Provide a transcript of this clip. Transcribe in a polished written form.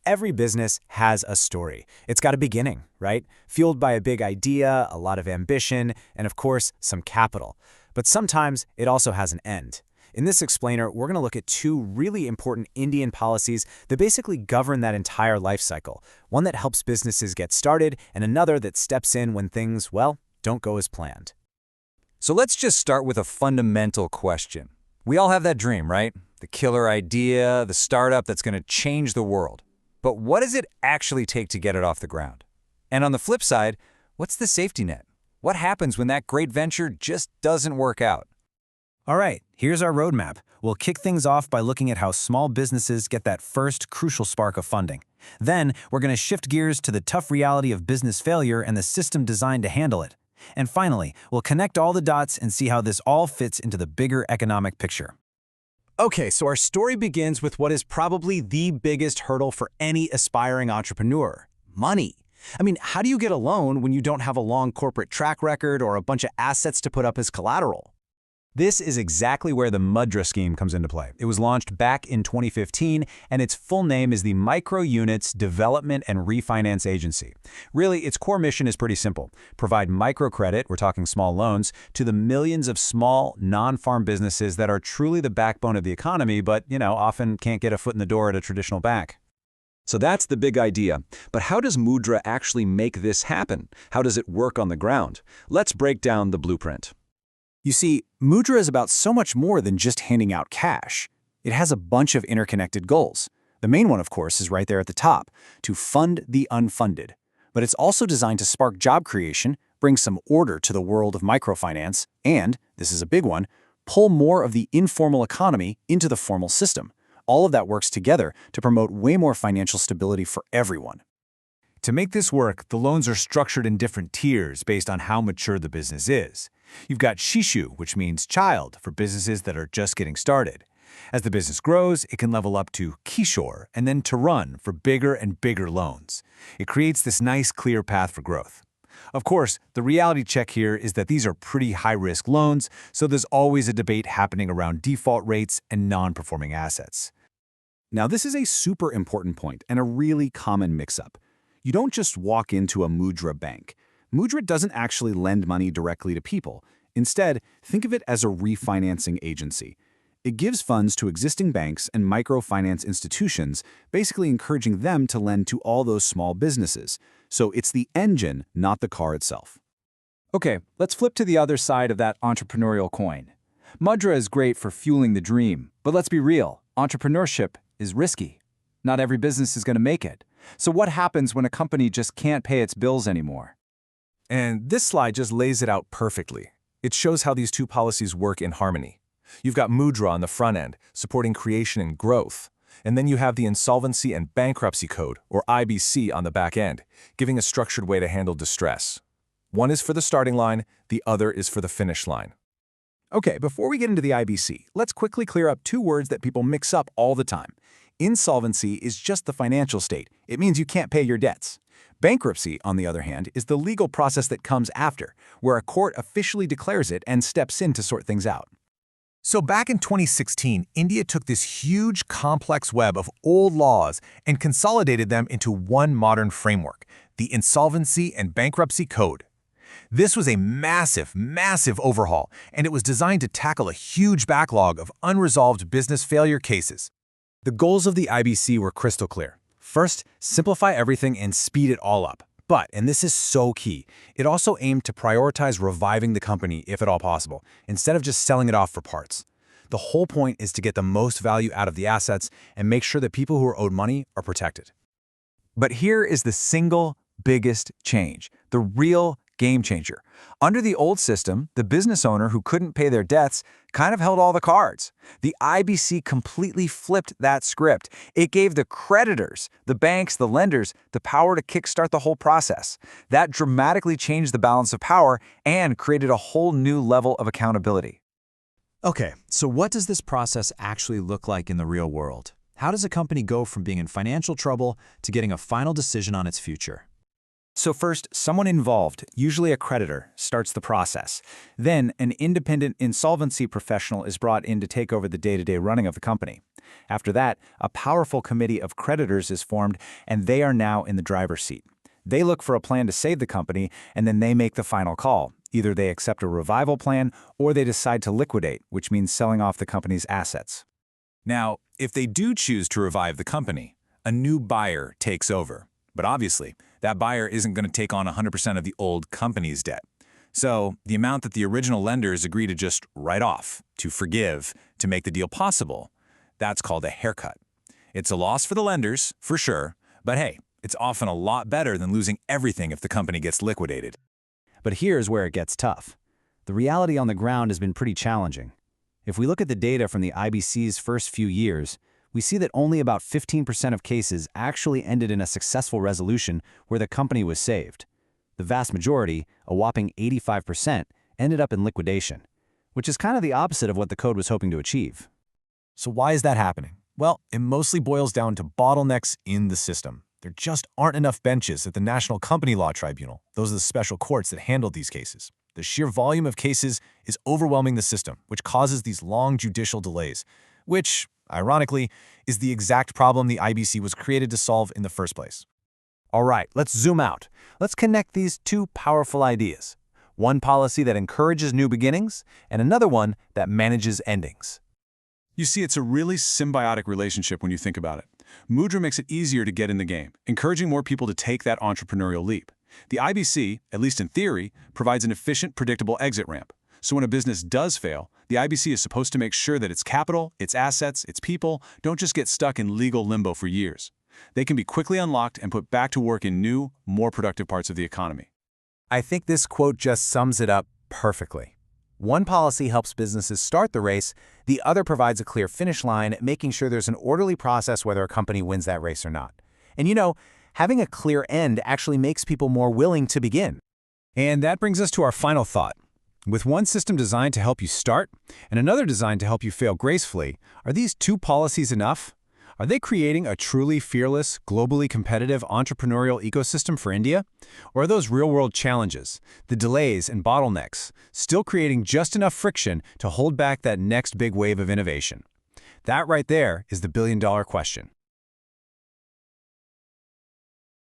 Every business has a story. It's got a beginning, right? Fueled by a big idea, a lot of ambition, and of course, some capital. But sometimes it also has an end. In this explainer, we're going to look at two really important Indian policies that basically govern that entire life cycle. One that helps businesses get started, and another that steps in when things, well, don't go as planned. So let's just start with a fundamental question. We all have that dream, right? The killer idea, the startup that's going to change the world. But what does it actually take to get it off the ground? And on the flip side, what's the safety net? What happens when that great venture just doesn't work out? All right, here's our roadmap. We'll kick things off by looking at how small businesses get that first crucial spark of funding. Then, we're going to shift gears to the tough reality of business failure and the system designed to handle it. And finally, we'll connect all the dots and see how this all fits into the bigger economic picture. Okay, so our story begins with what is probably the biggest hurdle for any aspiring entrepreneur: money. How do you get a loan when you don't have a long corporate track record or a bunch of assets to put up as collateral? This is exactly where the MUDRA scheme comes into play. It was launched back in 2015, and its full name is the Micro Units Development and Refinance Agency. Really, its core mission is pretty simple: provide microcredit, we're talking small loans, to the millions of small, non-farm businesses that are truly the backbone of the economy, but, often can't get a foot in the door at a traditional bank. So that's the big idea. But how does MUDRA actually make this happen? How does it work on the ground? Let's break down the blueprint. You see, MUDRA is about so much more than just handing out cash. It has a bunch of interconnected goals. The main one, of course, is right there at the top: to fund the unfunded. But it's also designed to spark job creation, bring some order to the world of microfinance, and, this is a big one, pull more of the informal economy into the formal system. All of that works together to promote way more financial stability for everyone. To make this work, the loans are structured in different tiers based on how mature the business is. You've got Shishu, which means child, for businesses that are just getting started. As the business grows, it can level up to Kishore and then Tarun for bigger and bigger loans. It creates this nice, clear path for growth. Of course, the reality check here is that these are pretty high-risk loans, so there's always a debate happening around default rates and non-performing assets. Now, this is a super important point and a really common mix-up. You don't just walk into a MUDRA bank. MUDRA doesn't actually lend money directly to people. Instead, think of it as a refinancing agency. It gives funds to existing banks and microfinance institutions, basically encouraging them to lend to all those small businesses. So it's the engine, not the car itself. Okay, let's flip to the other side of that entrepreneurial coin. MUDRA is great for fueling the dream, but let's be real, entrepreneurship is risky. Not every business is going to make it. So what happens when a company just can't pay its bills anymore? And this slide just lays it out perfectly. It shows how these two policies work in harmony. You've got MUDRA on the front end, supporting creation and growth. And then you have the Insolvency and Bankruptcy Code, or IBC, on the back end, giving a structured way to handle distress. One is for the starting line, the other is for the finish line. Okay, before we get into the IBC, let's quickly clear up two words that people mix up all the time. Insolvency is just the financial state. It means you can't pay your debts. Bankruptcy, on the other hand, is the legal process that comes after, where a court officially declares it and steps in to sort things out. So back in 2016, India took this huge, complex web of old laws and consolidated them into one modern framework, the Insolvency and Bankruptcy Code. This was a massive, massive overhaul, and it was designed to tackle a huge backlog of unresolved business failure cases. The goals of the IBC were crystal clear. First, simplify everything and speed it all up. But, and this is so key, it also aimed to prioritize reviving the company if at all possible, instead of just selling it off for parts. The whole point is to get the most value out of the assets and make sure that people who are owed money are protected. But here is the single biggest change, the real game changer. Under the old system, the business owner who couldn't pay their debts kind of held all the cards. The IBC completely flipped that script. It gave the creditors, the banks, the lenders, the power to kickstart the whole process. That dramatically changed the balance of power and created a whole new level of accountability. Okay, so what does this process actually look like in the real world? How does a company go from being in financial trouble to getting a final decision on its future? So first, someone involved, usually a creditor, starts the process. Then, an independent insolvency professional is brought in to take over the day-to-day running of the company. After that, a powerful committee of creditors is formed, and they are now in the driver's seat. They look for a plan to save the company, and then they make the final call. Either they accept a revival plan, or they decide to liquidate, which means selling off the company's assets. Now, if they do choose to revive the company, a new buyer takes over. But obviously, that buyer isn't going to take on 100% of the old company's debt. So the amount that the original lenders agree to just write off, to forgive, to make the deal possible, that's called a haircut. It's a loss for the lenders, for sure, but hey, it's often a lot better than losing everything if the company gets liquidated. But here's where it gets tough. The reality on the ground has been pretty challenging. If we look at the data from the IBC's first few years, we see that only about 15% of cases actually ended in a successful resolution where the company was saved. The vast majority, a whopping 85%, ended up in liquidation, which is kind of the opposite of what the code was hoping to achieve. So why is that happening? Well, it mostly boils down to bottlenecks in the system. There just aren't enough benches at the National Company Law Tribunal. Those are the special courts that handle these cases. The sheer volume of cases is overwhelming the system, which causes these long judicial delays, which, ironically, is the exact problem the IBC was created to solve in the first place. All right, let's zoom out. Let's connect these two powerful ideas. One policy that encourages new beginnings, and another one that manages endings. You see, it's a really symbiotic relationship when you think about it. MUDRA makes it easier to get in the game, encouraging more people to take that entrepreneurial leap. The IBC, at least in theory, provides an efficient, predictable exit ramp. So when a business does fail, the IBC is supposed to make sure that its capital, its assets, its people don't just get stuck in legal limbo for years. They can be quickly unlocked and put back to work in new, more productive parts of the economy. I think this quote just sums it up perfectly. One policy helps businesses start the race, the other provides a clear finish line, making sure there's an orderly process whether a company wins that race or not. And having a clear end actually makes people more willing to begin. And that brings us to our final thought. With one system designed to help you start and another designed to help you fail gracefully, are these two policies enough? Are they creating a truly fearless, globally competitive entrepreneurial ecosystem for India? Or are those real-world challenges, the delays and bottlenecks, still creating just enough friction to hold back that next big wave of innovation? That right there is the billion-dollar question.